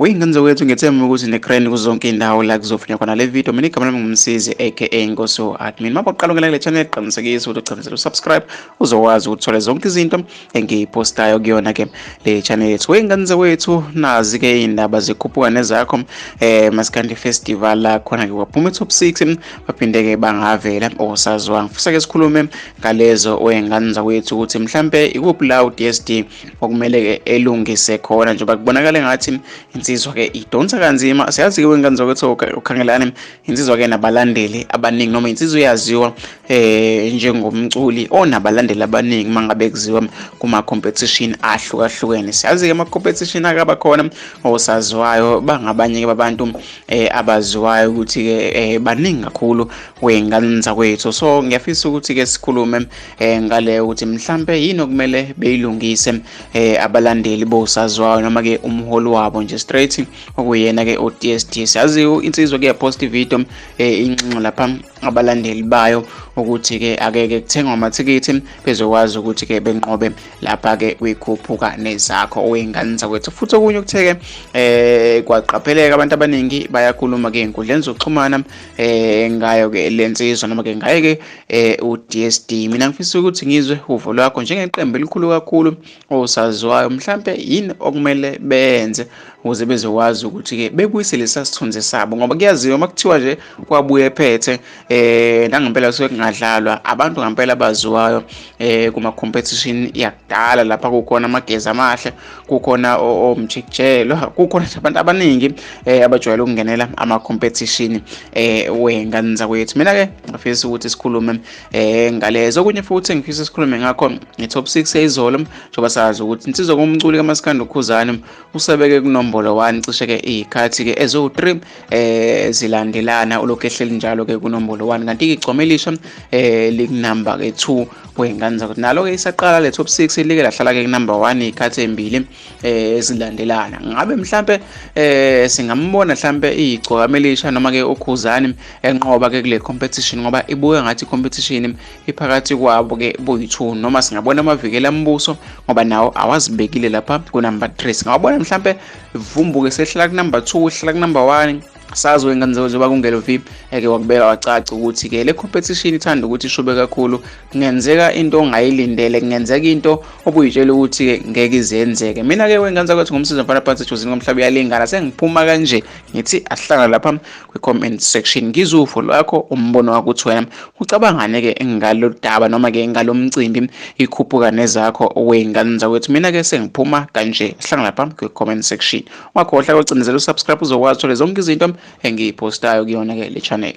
Uyingane zawethu ngethemba ukuthi negrand kuzonke indawo la kuzofinywa khona le video. Mina igama lami ngumsizi aka Nkosi admin. Mama uqala ukungena kule channel qinisekisa ukuthi ugcina usubscribe uzokwazi ukuthola zonke izinto engiyipostayo kuyona ke le channel yethu. Uyingane zawethu nazi ke indaba zekhuphuka nezakho maskandi festival la khona ke waphuma top 6 baphinde ke bangavela Osaziwayo. Ngifisa ke sikhulume ngalezo uyingane zawethu ukuthi mhlambe ikuphi la uDSD okumele ke elungise khona njengoba kubonakala ngathi insizwa ke idonsa kanzima. Siyazi ke wengane zokwethu ukhangelana insizwa ke nabalandeli abaningi noma insizwa yaziwa njengomculi onabalandeli abaningi mangabe kuziwa kuma competition ahlukahlukene. Siyazi ke ama competition akaba khona Osaziwayo bangabanye ke babantu abaziwayo ukuthi ke baningi kakhulu wengane zakwethu. So ngiyafisa ukuthi ke sikhulume ngale ukuthi mhlambe yini okumele beyilungise abalandeli bosaziwayo noma ke umholi wabo nje straight okuyena ke oDSD. Siyazi insizwa ke yapost video incinci lapha abalandeli bayo ukuthi ke akeke kuthengwa amathikithi bezokwazi ukuthi ke benqobe lapha ke kwikhuphuka nezakho oyingane zakwethu. Futhi okunye ukutheke kwaqapheleka abantu abaningi bayakhuluma ke inkundleni zokuxhumana ngayo ke lensizwa noma ke ngaye ke uDSD. Mina ngifisa ukuthi ngizwe uvo lwakho njengeqembu elikhulu kakhulu osaziwayo mhlambe yini okumele benze ukuze bezokwazi ukuthi ke bebuyise lesasithunzi sabo, ngoba kuyaziwa makuthiwa nje kwabuye ephethe nangempela kusuke kungadlalwa abantu ngempela abaziwayo kuma competition yakudala lapha kukhona amagezi amahle, kukhona omjikjelo, kukhona abantu abaningi abajwayele ukungenela ama competition wengane zakwethu. Mina ke ngifisa ukuthi sikhulume ngalezo. Okunye futhi ngifisa sikhulume ngakho top 6 yayizolo njengoba sazi ukuthi insizwa komculi kaMaskandi khuzani usebeke kunombolo 1 cishe ke izikhathi ke ezo3 zilandelana ulokhu ehleli njalo ke kunombolo 1, kanti ke igcomelisha likunumber ke 2 wengane zakwethu. Nalo ke isaqala le top 6 like lahlala ke number 1 izikhathi ezibili ezilandelana. Ngabe mhlambe singambona mhlambe igcomelisha noma ke ukhuzani enqoba ke kule competition ngoba ibuye ngathi competition iphakathi kwabo ke boyi2, noma singabona amavikela ambuso ngoba nawo awazibekile lapha ku number 3. Singabona mhlambe vumbuke sehlala ku number 2 ehlala ku number 1. Sazi wengane zoba kungelo VIP eke wakubeka wacaca ukuthi ke le competition ithanda ukuthi ishube kakhulu, kungenzeka into ongayilindele, kungenzeka into obuyitshela ukuthi ke ngeke izenzeke. Mina ke wengane zakwethu ngumsiza mfana phansi ejozini komhlaba yalingana, sengiphuma kanje ngithi asihlangana lapha kwi-comment section ngizwe ufo lwakho, umbono wakho uthi wena ucabangane ke ngalo daba noma ke ngalo mcimbi ikhuphuka nezakho wengane zakwethu. Mina ke sengiphuma kanje, sihlangana lapha kwi-comment section. Wakhohlwa ukucinezela usubscribe uzokwazi uthola zonke izinto engiyipostayo kuyona ke le channel.